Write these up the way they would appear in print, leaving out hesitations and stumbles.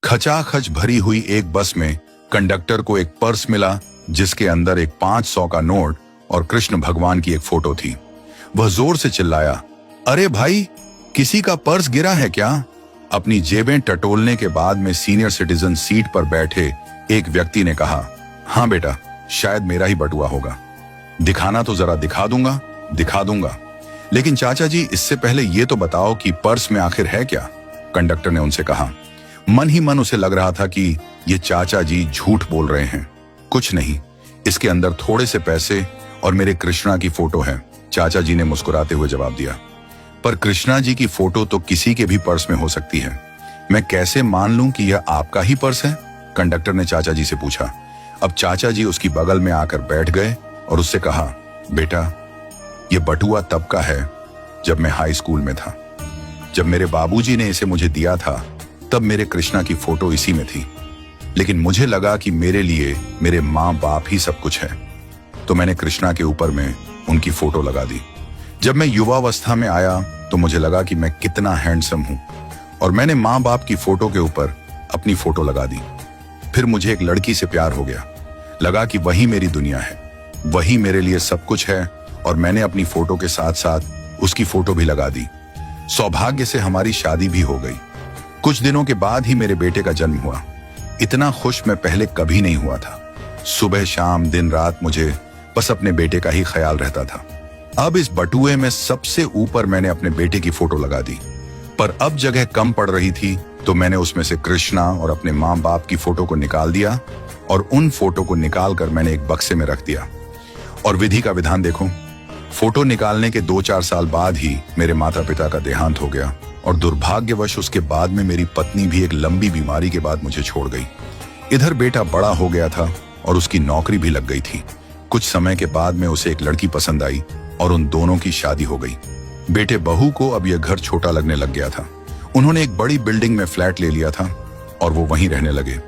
खचाखच भरी हुई एक बस में कंडक्टर को एक पर्स मिला जिसके अंदर एक 500 का नोट और कृष्ण भगवान की एक फोटो थी। वह जोर से चिल्लाया, अरे भाई, किसी का पर्स गिरा है क्या? अपनी जेबें टटोलने के बाद में सीनियर सिटीजन सीट पर बैठे एक व्यक्ति ने कहा, हाँ बेटा, शायद मेरा ही बटुआ होगा। दिखाना तो जरा दिखा दूंगा। लेकिन चाचा जी, इससे पहले ये तो बताओ कि पर्स में आखिर है क्या? कंडक्टर ने उनसे कहा। मन ही मन उसे लग रहा था कि ये चाचा जी झूठ बोल रहे हैं। कुछ नहीं, इसके अंदर थोड़े से पैसे और मेरे कृष्णा की फोटो है, चाचा जी ने मुस्कुराते हुए जवाब दिया। पर कृष्णा जी की फोटो तो किसी के भी पर्स में हो सकती है, मैं कैसे मान लूं कि यह आपका ही पर्स है? कंडक्टर ने चाचा जी से पूछा। अब चाचा जी उसकी बगल में आकर बैठ गए और उससे कहा, बेटा, यह बटुआ तब का है जब मैं हाई स्कूल में था। जब मेरे बाबूजी ने इसे मुझे दिया था तब मेरे कृष्णा की फोटो इसी में थी, लेकिन मुझे लगा कि मेरे लिए मेरे माँ बाप ही सब कुछ है, तो मैंने कृष्णा के ऊपर में उनकी फोटो लगा दी। जब मैं युवावस्था में आया तो मुझे लगा कि मैं कितना हैंडसम हूं और मैंने माँ बाप की फोटो के ऊपर अपनी फोटो लगा दी। फिर मुझे एक लड़की से प्यार हो गया, लगा कि वही मेरी दुनिया है, वही मेरे लिए सब कुछ है, और मैंने अपनी फोटो के साथ साथ उसकी फोटो भी लगा दी। सौभाग्य से हमारी शादी भी हो गई। कुछ दिनों के बाद ही मेरे बेटे का जन्म हुआ। इतना खुश मैं पहले कभी नहीं हुआ था। सुबह शाम दिन रात मुझे बस अपने बेटे का ही ख्याल रहता था। अब इस बटुए में सबसे ऊपर मैंने अपने बेटे की फोटो लगा दी, पर अब जगह कम पड़ रही थी तो मैंने उसमें से कृष्णा और अपने माँ बाप की फोटो को निकाल दिया और उन फोटो को निकाल कर मैंने एक बक्से में रख दिया। और विधि का विधान देखो, फोटो निकालने के 2-4 साल बाद ही मेरे माता पिता का देहांत हो गया और दुर्भाग्यवश उसके बाद में मेरी पत्नी भी एक लंबी बीमारी के बाद मुझे छोड़ गई। इधर बेटा बड़ा हो गया था और उसकी नौकरी भी लग गई थी। कुछ समय के बाद में उसे एक लड़की पसंद आई और उन दोनों की शादी हो गई। बेटे बहू को अब यह घर छोटा लगने लग गया था। उन्होंने एक बड़ी बिल्डिंग में फ्लैट ले लिया था और वो वहीं रहने लगे।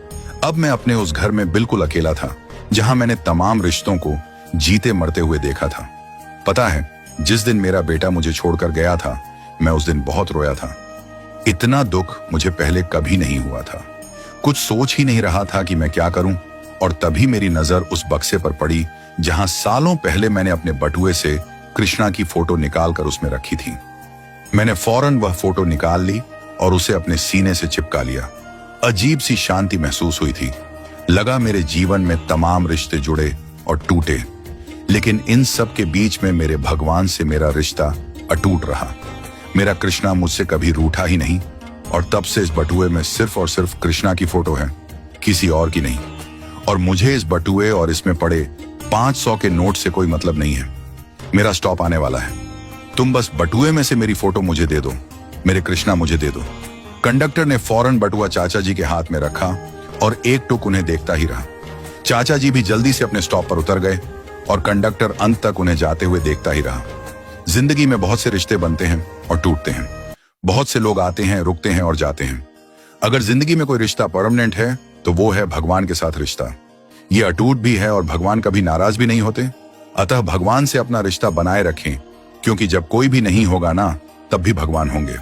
अब मैं अपने उस घर में बिल्कुल अकेला था, जहां मैंने तमाम रिश्तों को जीते मरते हुए देखा था। पता है, जिस दिन मेरा बेटा मुझे छोड़कर गया था, मैं उस दिन बहुत रोया था। इतना दुख मुझे पहले कभी नहीं हुआ था। कुछ सोच ही नहीं रहा था कि मैं क्या करूं, और तभी मेरी नजर उस बक्से पर पड़ी जहां सालों पहले मैंने अपने बटुए से कृष्णा की फोटो निकालकर उसमें रखी थी। मैंने फौरन वह फोटो निकाल ली और उसे अपने सीने से चिपका लिया। अजीब सी शांति महसूस हुई थी। लगा मेरे जीवन में तमाम रिश्ते जुड़े और टूटे, लेकिन इन सब के बीच में मेरे भगवान से मेरा रिश्ता अटूट रहा। मेरा कृष्णा मुझसे कभी रूठा ही नहीं, और तब से इस बटुए में सिर्फ और सिर्फ कृष्णा की फोटो है, किसी और की नहीं। और मुझे इस बटुए और इसमें पड़े 500 के नोट से कोई मतलब नहीं है। मेरा स्टॉप आने वाला है। तुम बस बटुए में से मेरी फोटो मुझे दे दो, मेरे कृष्णा मुझे दे दो। कंडक्टर ने फौरन बटुआ चाचा जी के हाथ में रखा और एक टुक उन्हें देखता ही रहा। चाचा जी भी जल्दी से अपने स्टॉप पर उतर गए और कंडक्टर अंत तक उन्हें जाते हुए देखता ही रहा। जिंदगी में बहुत से रिश्ते बनते हैं और टूटते हैं। बहुत से लोग आते हैं, रुकते हैं और जाते हैं। अगर जिंदगी में कोई रिश्ता परमानेंट है तो वो है भगवान के साथ रिश्ता। ये अटूट भी है और भगवान कभी नाराज भी नहीं होते। अतः भगवान से अपना रिश्ता बनाए रखें, क्योंकि जब कोई भी नहीं होगा ना, तब भी भगवान होंगे।